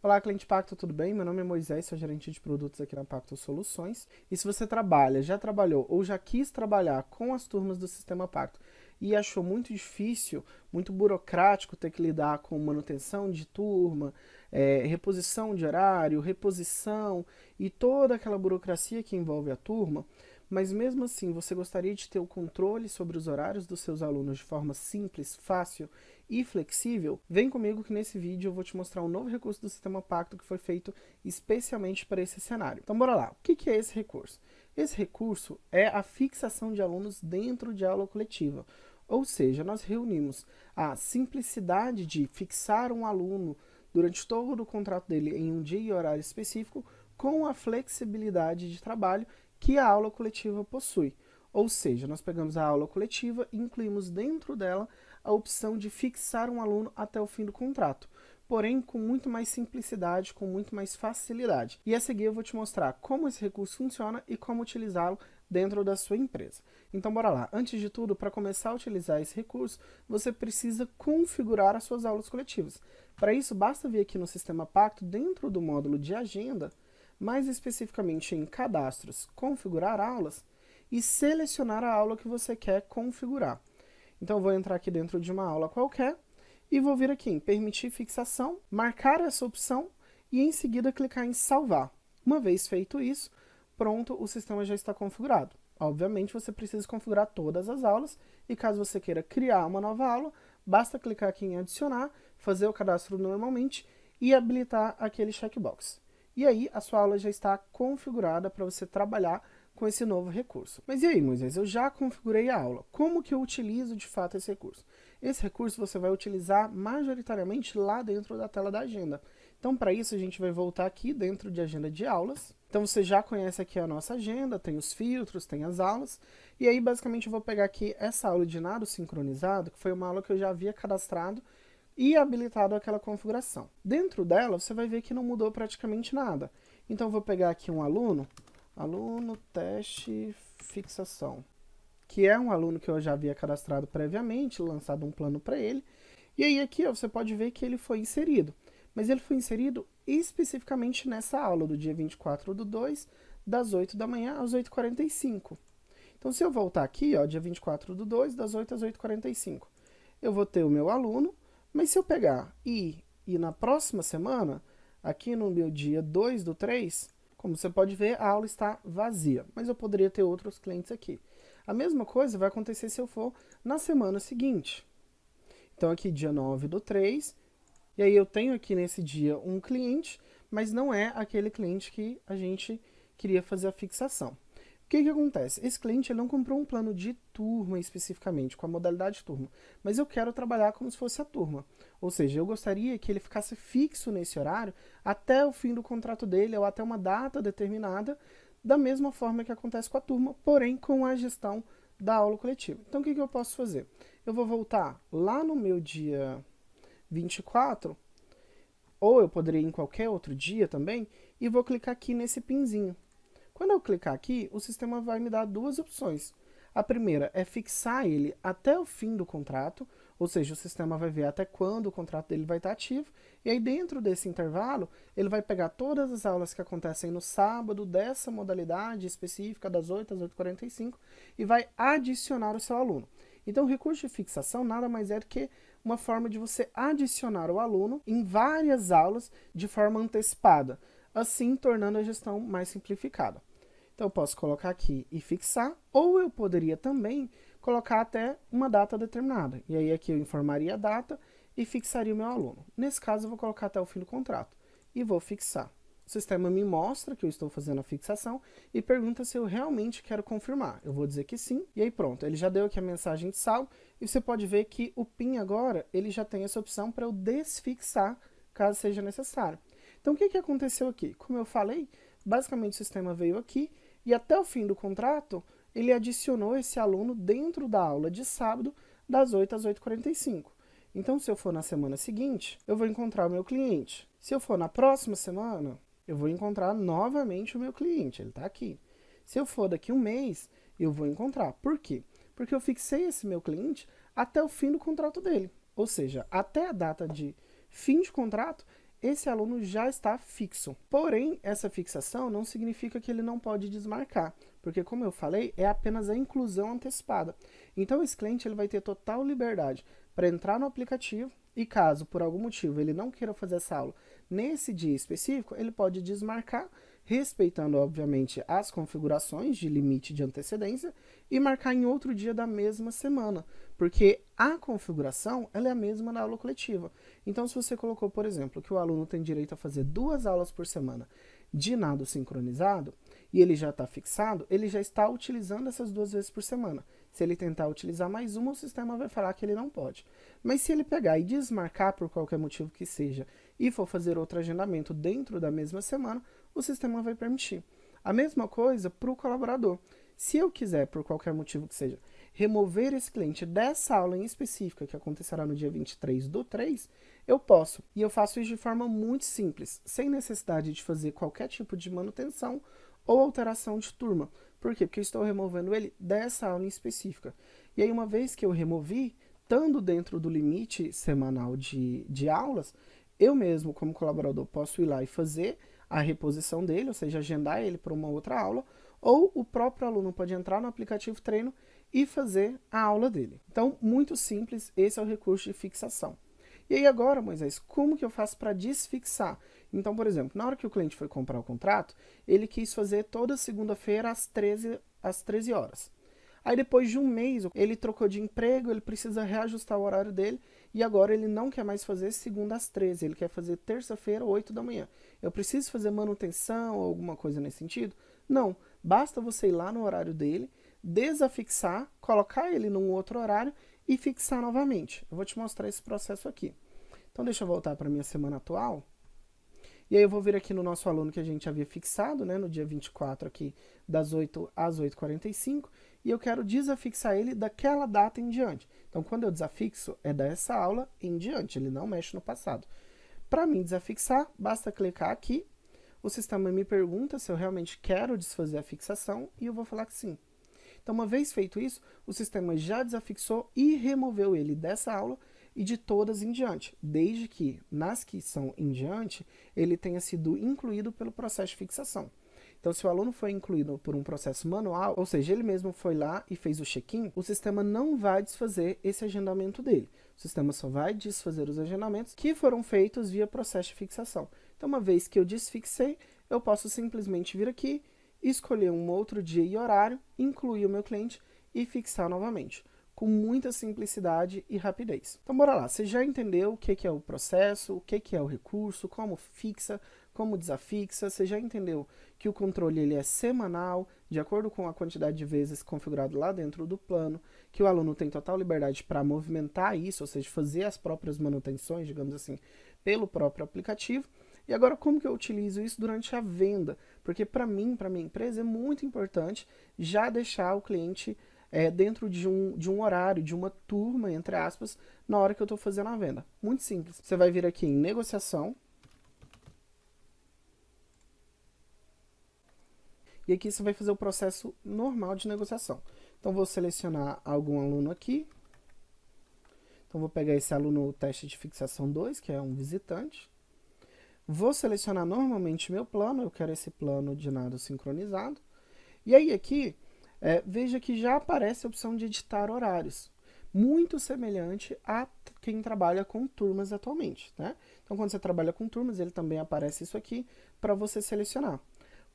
Olá, cliente Pacto, tudo bem? Meu nome é Moisés, sou gerente de produtos aqui na Pacto Soluções. E se você trabalha, já trabalhou ou já quis trabalhar com as turmas do Sistema Pacto e achou muito difícil, muito burocrático ter que lidar com manutenção de turma, reposição de horário, reposição e toda aquela burocracia que envolve a turma, mas mesmo assim você gostaria de ter o controle sobre os horários dos seus alunos de forma simples, fácil e flexível, vem comigo que nesse vídeo eu vou te mostrar um novo recurso do Sistema Pacto que foi feito especialmente para esse cenário. Então bora lá, o que é esse recurso? Esse recurso é a fixação de alunos dentro de aula coletiva, ou seja, nós reunimos a simplicidade de fixar um aluno durante todo o contrato dele em um dia e horário específico com a flexibilidade de trabalho que a aula coletiva possui. Ou seja, nós pegamos a aula coletiva e incluímos dentro dela a opção de fixar um aluno até o fim do contrato, porém com muito mais simplicidade, com muito mais facilidade. E a seguir eu vou te mostrar como esse recurso funciona e como utilizá-lo dentro da sua empresa. Então bora lá. Antes de tudo, para começar a utilizar esse recurso, você precisa configurar as suas aulas coletivas. Para isso, basta vir aqui no Sistema Pacto, dentro do módulo de agenda, mais especificamente em cadastros, configurar aulas, e selecionar a aula que você quer configurar. Então eu vou entrar aqui dentro de uma aula qualquer e vou vir aqui em permitir fixação, marcar essa opção e em seguida clicar em salvar. Uma vez feito isso, pronto, o sistema já está configurado. Obviamente você precisa configurar todas as aulas e caso você queira criar uma nova aula, basta clicar aqui em adicionar, fazer o cadastro normalmente e habilitar aquele checkbox. E aí a sua aula já está configurada para você trabalhar com esse novo recurso. Mas e aí, Moisés, eu já configurei a aula. Como que eu utilizo de fato esse recurso? Esse recurso você vai utilizar majoritariamente lá dentro da tela da agenda. Então, para isso, a gente vai voltar aqui dentro de agenda de aulas. Então, você já conhece aqui a nossa agenda, tem os filtros, tem as aulas. E aí, basicamente, eu vou pegar aqui essa aula de nado sincronizado, que foi uma aula que eu já havia cadastrado e habilitado aquela configuração. Dentro dela, você vai ver que não mudou praticamente nada. Então, eu vou pegar aqui um aluno teste fixação, que é um aluno que eu já havia cadastrado previamente, lançado um plano para ele. E aí aqui ó, você pode ver que ele foi inserido, mas ele foi inserido especificamente nessa aula do dia 24/2, das 8 da manhã às 8h45. Então se eu voltar aqui, ó, dia 24/2, das 8 às 8h45, eu vou ter o meu aluno, mas se eu pegar e ir na próxima semana, aqui no meu dia 2/3, como você pode ver, a aula está vazia, mas eu poderia ter outros clientes aqui. A mesma coisa vai acontecer se eu for na semana seguinte. Então aqui dia 9/3, e aí eu tenho aqui nesse dia um cliente, mas não é aquele cliente que a gente queria fazer a fixação. O que acontece? Esse cliente ele não comprou um plano de turma especificamente, com a modalidade turma, mas eu quero trabalhar como se fosse a turma. Ou seja, eu gostaria que ele ficasse fixo nesse horário até o fim do contrato dele ou até uma data determinada, da mesma forma que acontece com a turma, porém com a gestão da aula coletiva. Então o que eu posso fazer? Eu vou voltar lá no meu dia 24, ou eu poderia ir em qualquer outro dia também, e vou clicar aqui nesse pinzinho. Quando eu clicar aqui, o sistema vai me dar duas opções. A primeira é fixar ele até o fim do contrato, ou seja, o sistema vai ver até quando o contrato dele vai estar ativo, e aí dentro desse intervalo, ele vai pegar todas as aulas que acontecem no sábado dessa modalidade específica, das 8 às 8h45, e vai adicionar o seu aluno. Então, o recurso de fixação nada mais é do que uma forma de você adicionar o aluno em várias aulas de forma antecipada, assim tornando a gestão mais simplificada. Então eu posso colocar aqui e fixar, ou eu poderia também colocar até uma data determinada. E aí aqui eu informaria a data e fixaria o meu aluno. Nesse caso eu vou colocar até o fim do contrato e vou fixar. O sistema me mostra que eu estou fazendo a fixação e pergunta se eu realmente quero confirmar. Eu vou dizer que sim, e aí pronto, ele já deu aqui a mensagem de salvo, e você pode ver que o PIN agora, ele já tem essa opção para eu desfixar, caso seja necessário. Então o que aconteceu aqui? Como eu falei, basicamente o sistema veio aqui e até o fim do contrato ele adicionou esse aluno dentro da aula de sábado das 8 às 8h45. Então se eu for na semana seguinte, eu vou encontrar o meu cliente. Se eu for na próxima semana, eu vou encontrar novamente o meu cliente, ele está aqui. Se eu for daqui um mês, eu vou encontrar. Por quê? Porque eu fixei esse meu cliente até o fim do contrato dele. Ou seja, até a data de fim de contrato, esse aluno já está fixo. Porém, essa fixação não significa que ele não pode desmarcar, porque como eu falei, é apenas a inclusão antecipada. Então esse cliente ele vai ter total liberdade para entrar no aplicativo e caso por algum motivo ele não queira fazer essa aula nesse dia específico, ele pode desmarcar, respeitando obviamente as configurações de limite de antecedência e marcar em outro dia da mesma semana, porque a configuração ela é a mesma na aula coletiva. Então se você colocou, por exemplo, que o aluno tem direito a fazer 2 aulas por semana de nado sincronizado e ele já está fixado, ele já está utilizando essas 2 vezes por semana. Se ele tentar utilizar mais uma, o sistema vai falar que ele não pode. Mas se ele pegar e desmarcar por qualquer motivo que seja e for fazer outro agendamento dentro da mesma semana, o sistema vai permitir. A mesma coisa para o colaborador. Se eu quiser, por qualquer motivo que seja, remover esse cliente dessa aula em específica, que acontecerá no dia 23/3, eu posso. E eu faço isso de forma muito simples, sem necessidade de fazer qualquer tipo de manutenção ou alteração de turma. Por quê? Porque eu estou removendo ele dessa aula em específica. E aí, uma vez que eu removi, estando dentro do limite semanal de aulas, eu mesmo, como colaborador, posso ir lá e fazer a reposição dele, ou seja, agendar ele para uma outra aula, ou o próprio aluno pode entrar no aplicativo treino e fazer a aula dele. Então, muito simples, esse é o recurso de fixação. E aí agora, Moisés, como que eu faço para desfixar? Então, por exemplo, na hora que o cliente foi comprar o contrato, ele quis fazer toda segunda-feira às 13 horas. Aí depois de um mês, ele trocou de emprego, ele precisa reajustar o horário dele e agora ele não quer mais fazer segunda às 13, ele quer fazer terça-feira, 8 da manhã. Eu preciso fazer manutenção ou alguma coisa nesse sentido? Não, basta você ir lá no horário dele, desafixar, colocar ele num outro horário e fixar novamente. Eu vou te mostrar esse processo aqui. Então deixa eu voltar para a minha semana atual. E aí eu vou vir aqui no nosso aluno que a gente havia fixado, né, no dia 24 aqui, das 8 às 8h45, e eu quero desafixar ele daquela data em diante. Então quando eu desafixo, é dessa aula em diante, ele não mexe no passado. Para mim desafixar, basta clicar aqui, o sistema me pergunta se eu realmente quero desfazer a fixação, e eu vou falar que sim. Então, uma vez feito isso, o sistema já desafixou e removeu ele dessa aula e de todas em diante, desde que, nas que são em diante, ele tenha sido incluído pelo processo de fixação. Então, se o aluno foi incluído por um processo manual, ou seja, ele mesmo foi lá e fez o check-in, o sistema não vai desfazer esse agendamento dele. O sistema só vai desfazer os agendamentos que foram feitos via processo de fixação. Então, uma vez que eu desfixei, eu posso simplesmente vir aqui, escolher um outro dia e horário, incluir o meu cliente e fixar novamente, com muita simplicidade e rapidez. Então bora lá, você já entendeu o que é o processo, o que é o recurso, como fixa, como desafixa, você já entendeu que o controle ele é semanal, de acordo com a quantidade de vezes configurado lá dentro do plano, que o aluno tem total liberdade para movimentar isso, ou seja, fazer as próprias manutenções, digamos assim, pelo próprio aplicativo. E agora, como que eu utilizo isso durante a venda? Porque para mim, para minha empresa, é muito importante já deixar o cliente dentro de um horário, de uma turma, entre aspas, na hora que eu estou fazendo a venda. Muito simples. Você vai vir aqui em negociação. E aqui você vai fazer o processo normal de negociação. Então, vou selecionar algum aluno aqui. Então, vou pegar esse aluno teste de fixação 2, que é um visitante. Vou selecionar normalmente meu plano, eu quero esse plano de nado sincronizado. E aí aqui, veja que já aparece a opção de editar horários, muito semelhante a quem trabalha com turmas atualmente, né? Então quando você trabalha com turmas, ele também aparece isso aqui para você selecionar.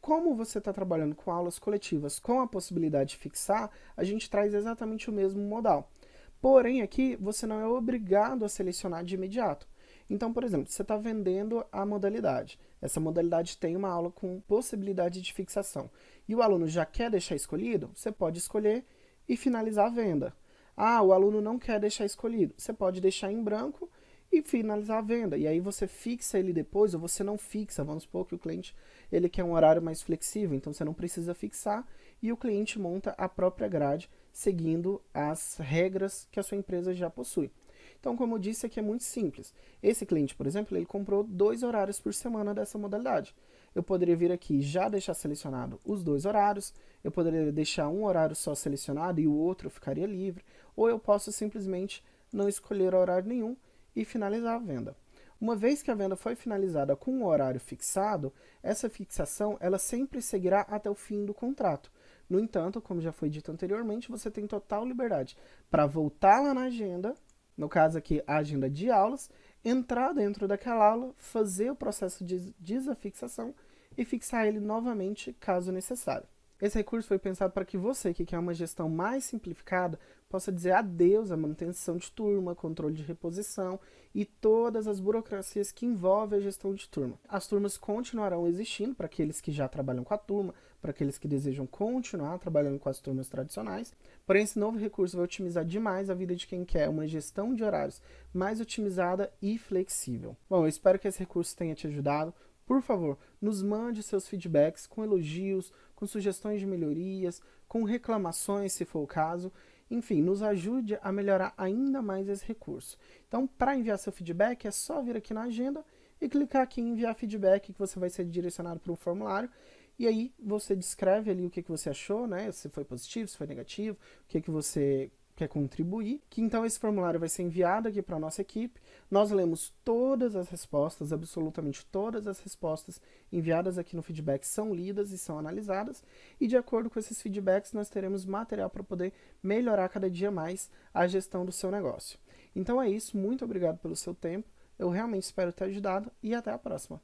Como você está trabalhando com aulas coletivas com a possibilidade de fixar, a gente traz exatamente o mesmo modal. Porém aqui, você não é obrigado a selecionar de imediato. Então, por exemplo, você está vendendo a modalidade. Essa modalidade tem uma aula com possibilidade de fixação. E o aluno já quer deixar escolhido? Você pode escolher e finalizar a venda. Ah, o aluno não quer deixar escolhido. Você pode deixar em branco e finalizar a venda. E aí você fixa ele depois, ou você não fixa. Vamos supor que o cliente ele quer um horário mais flexível, então você não precisa fixar e o cliente monta a própria grade seguindo as regras que a sua empresa já possui. Então, como eu disse, aqui é muito simples. Esse cliente, por exemplo, ele comprou 2 horários por semana dessa modalidade. Eu poderia vir aqui e já deixar selecionado os 2 horários, eu poderia deixar um horário só selecionado e o outro ficaria livre, ou eu posso simplesmente não escolher horário nenhum e finalizar a venda. Uma vez que a venda foi finalizada com um horário fixado, essa fixação ela sempre seguirá até o fim do contrato. No entanto, como já foi dito anteriormente, você tem total liberdade para voltar lá na agenda, no caso aqui a agenda de aulas, entrar dentro daquela aula, fazer o processo de desafixação e fixar ele novamente caso necessário. Esse recurso foi pensado para que você, que quer uma gestão mais simplificada, possa dizer adeus à manutenção de turma, controle de reposição e todas as burocracias que envolvem a gestão de turma. As turmas continuarão existindo para aqueles que já trabalham com a turma, para aqueles que desejam continuar trabalhando com as turmas tradicionais. Porém, esse novo recurso vai otimizar demais a vida de quem quer uma gestão de horários mais otimizada e flexível. Bom, eu espero que esse recurso tenha te ajudado. Por favor, nos mande seus feedbacks com elogios, com sugestões de melhorias, com reclamações, se for o caso. Enfim, nos ajude a melhorar ainda mais esse recurso. Então, para enviar seu feedback, é só vir aqui na agenda e clicar aqui em enviar feedback, que você vai ser direcionado para um formulário. E aí você descreve ali o que você achou, né? Se foi positivo, se foi negativo, o que você quer contribuir, que então esse formulário vai ser enviado aqui para a nossa equipe. Nós lemos todas as respostas, absolutamente todas as respostas enviadas aqui no feedback são lidas e são analisadas, e de acordo com esses feedbacks nós teremos material para poder melhorar cada dia mais a gestão do seu negócio. Então é isso, muito obrigado pelo seu tempo, eu realmente espero ter ajudado e até a próxima.